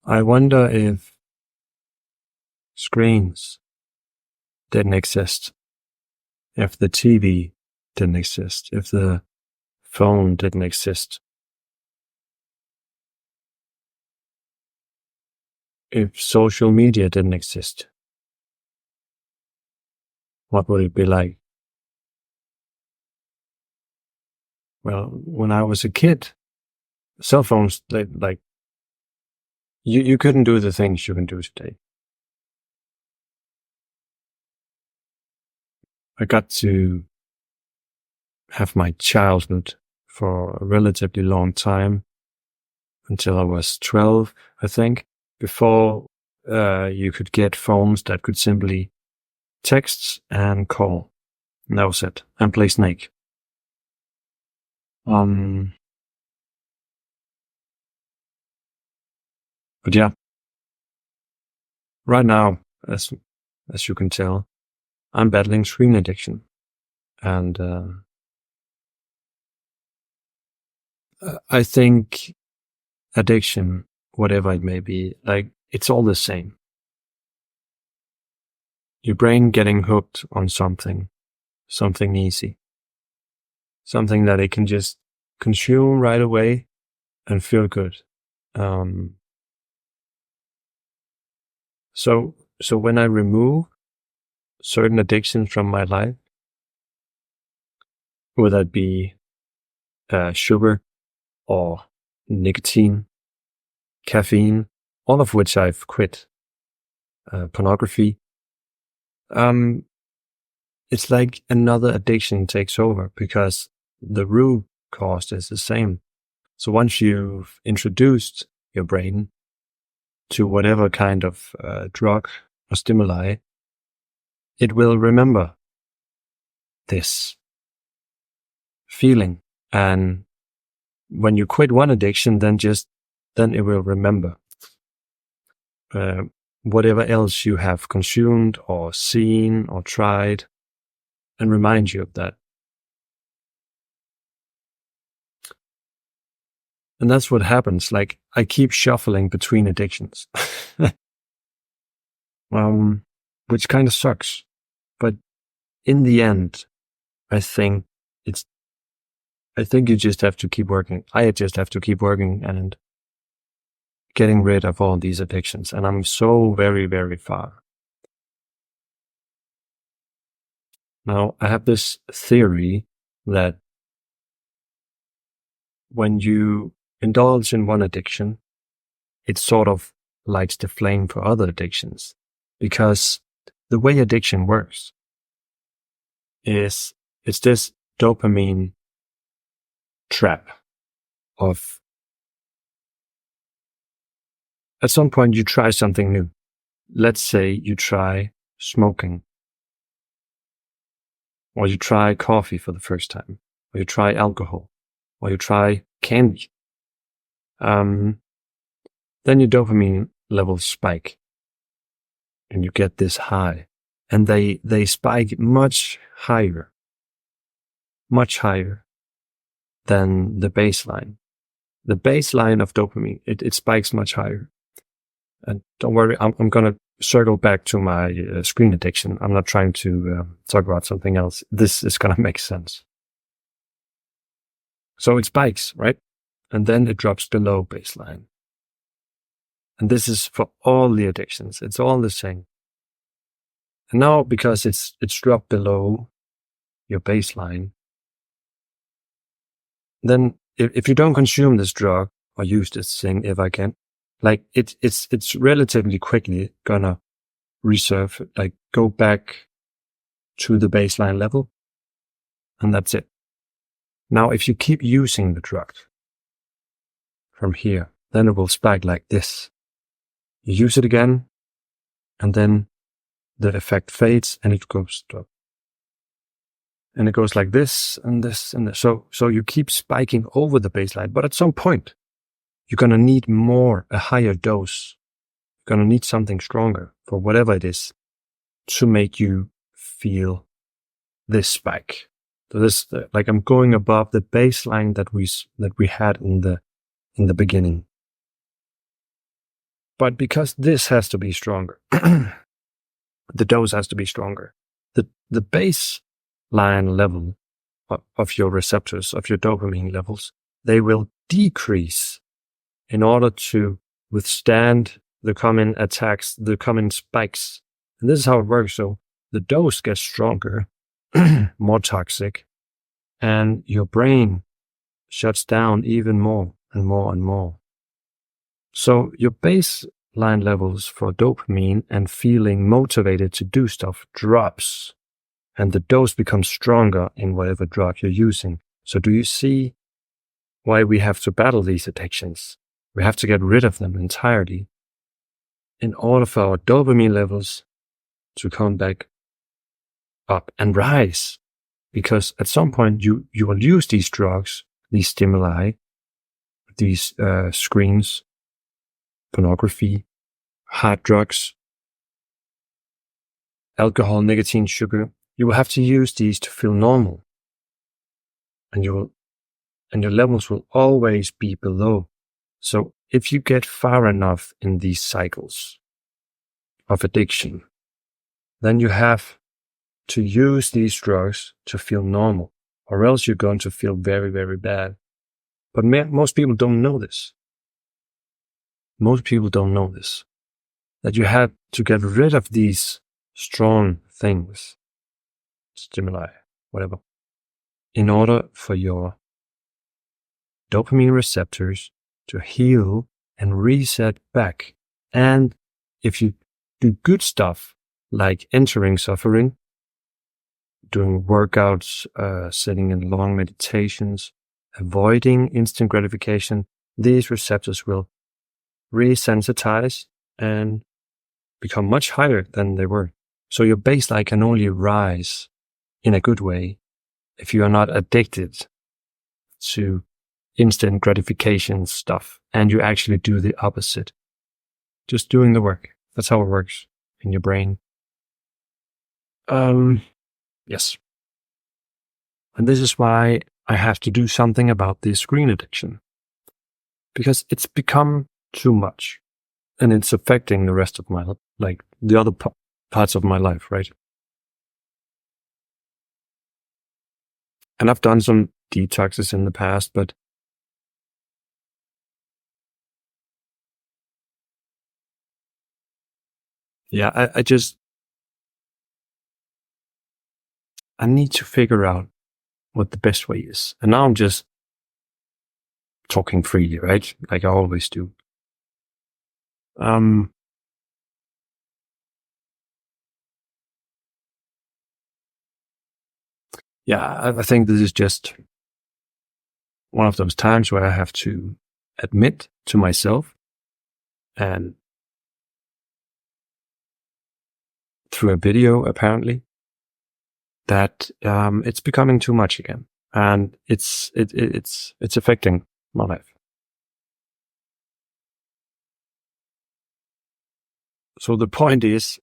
I wonder if screens didn't exist, if the TV didn't exist, if the phone didn't exist, if social media didn't exist, what would it be like? Well, when I was a kid, cell phones, you couldn't do the things you can do today. I got to have my childhood for a relatively long time, until I was 12, I think, before you could get phones that could simply text and call. And that was it. And play Snake. But yeah, right now, as you can tell, I'm battling screen addiction. And I think addiction, whatever it may be, it's all the same. Your brain getting hooked on something easy, something that it can just consume right away and feel good. So when I remove certain addictions from my life, whether it be sugar or nicotine, caffeine, all of which I've quit, pornography, it's like another addiction takes over because the root cause is the same. So once you've introduced your brain to whatever kind of drug or stimuli, it will remember this feeling. And when you quit one addiction, then it will remember whatever else you have consumed or seen or tried, and remind you of that. And that's what happens. Like, I keep shuffling between addictions, which kind of sucks. But in the end, I think you just have to keep working. I just have to keep working and getting rid of all these addictions. And I'm so very, very far. Now, I have this theory that when you indulge in one addiction, it sort of lights the flame for other addictions. Because the way addiction works is it's this dopamine trap of, at some point you try something new. Let's say you try smoking, or you try coffee for the first time, or you try alcohol, or you try candy. Then your dopamine levels spike and you get this high, and they spike much higher than the baseline. The baseline of dopamine, it spikes much higher. And don't worry, I'm going to circle back to my screen addiction. I'm not trying to talk about something else. This is going to make sense. So it spikes, right? And then it drops below baseline. And this is for all the addictions. It's all the same. And now, because it's dropped below your baseline, then if you don't consume this drug or use this thing, if I can, like it's relatively quickly gonna resurf, like go back to the baseline level, and that's it. Now, if you keep using the drug from here, then it will spike like this. You use it again, and then the effect fades and it goes up. And it goes like this and this and this. So you keep spiking over the baseline, but at some point, you're going to need a higher dose. You're going to need something stronger for whatever it is to make you feel this spike. So this, like, I'm going above the baseline that we had in the beginning. But because this has to be stronger, the dose has to be stronger. The baseline level of your receptors, of your dopamine levels, they will decrease in order to withstand the coming attacks, the coming spikes. And this is how it works. So the dose gets stronger, more toxic, and your brain shuts down even more and more and more. So your baseline levels for dopamine and feeling motivated to do stuff drops, and the dose becomes stronger in whatever drug you're using. So do you see why we have to battle these addictions? We have to get rid of them entirely in order for our dopamine levels to come back up and rise. Because at some point you will use these drugs, these stimuli, these screens, pornography, hard drugs, alcohol, nicotine, sugar. You will have to use these to feel normal. And your levels will always be below. So if you get far enough in these cycles of addiction, then you have to use these drugs to feel normal, or else you're going to feel very, very bad. But most people don't know this. Most people don't know this. That you have to get rid of these strong things, stimuli, whatever, in order for your dopamine receptors to heal and reset back. And if you do good stuff like entering suffering, doing workouts, sitting in long meditations, avoiding instant gratification, these receptors will resensitize and become much higher than they were. So your baseline can only rise in a good way if you are not addicted to instant gratification stuff and you actually do the opposite. Just doing the work. That's how it works in your brain. Yes. And this is why I have to do something about this screen addiction. Because it's become too much. And it's affecting the rest of my life, like the other parts of my life, right? And I've done some detoxes in the past, but yeah, I need to figure out what the best way is. And now I'm just talking freely, right? Like I always do. Yeah, I think this is just one of those times where I have to admit to myself and through a video, apparently, that it's becoming too much again, and it's affecting my life. So the point is,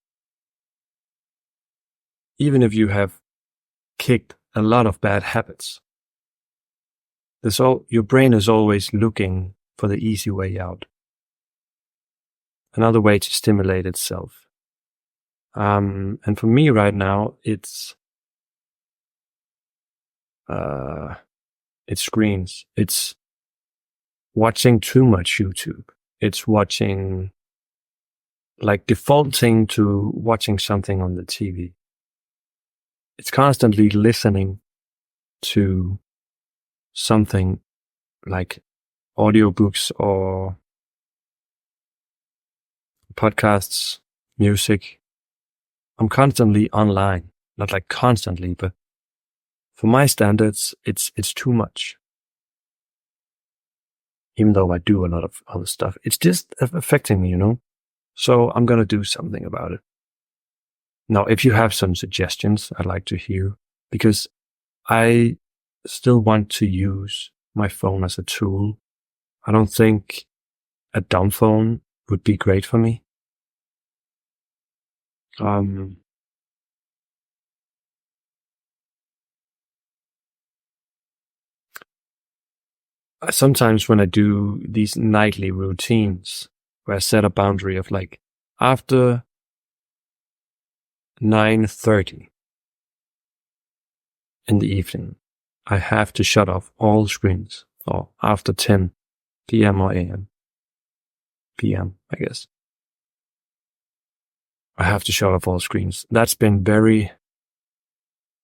even if you have kicked a lot of bad habits, your brain is always looking for the easy way out, another way to stimulate itself. And for me right now, it's screens. It's watching too much YouTube. It's watching, like defaulting to watching something on the TV. It's constantly listening to something like audiobooks or podcasts, music. I'm constantly online, not like constantly, but for my standards, it's too much. Even though I do a lot of other stuff, it's just affecting me, So I'm going to do something about it. Now, if you have some suggestions, I'd like to hear, because I still want to use my phone as a tool. I don't think a dumb phone would be great for me. Sometimes when I do these nightly routines, where I set a boundary of like, after 9:30 in the evening, I have to shut off all screens, or after 10 p.m. or a.m. p.m., I guess. I have to shut off all screens. That's been very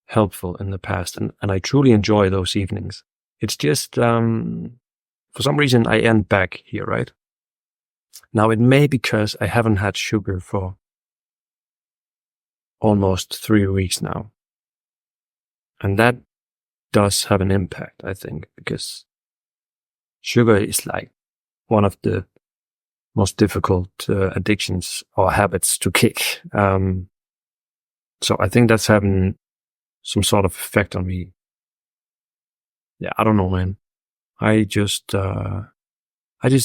helpful in the past, and I truly enjoy those evenings. It's just, for some reason, I end back here, right? Now, it may be because I haven't had sugar for almost 3 weeks now. And that does have an impact, I think, because sugar is like one of the most difficult addictions or habits to kick. So I think that's having some sort of effect on me. Yeah, I don't know, man. I just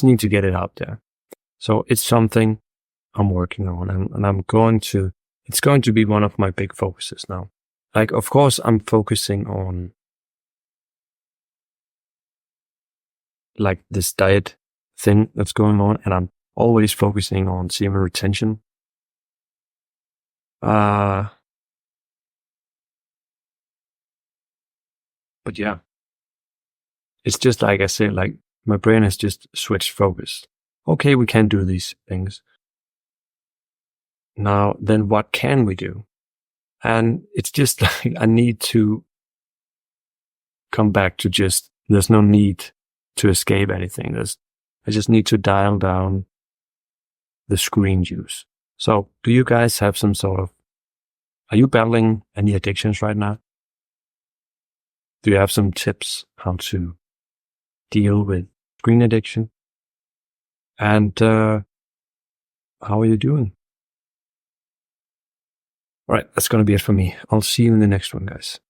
need to get it out there. So it's something I'm working on, and it's going to be one of my big focuses now. Like, of course, I'm focusing on like this diet thing that's going on, and I'm always focusing on semen retention. But yeah, it's just like I said, like my brain has just switched focus. Okay, we can do these things. Now, then what can we do? And it's just like, I need to come back to just, there's no need to escape anything. I just need to dial down the screen use. So do you guys have some sort of, are you battling any addictions right now? Do you have some tips how to deal with screen addiction? And how are you doing? All right, that's going to be it for me. I'll see you in the next one, guys.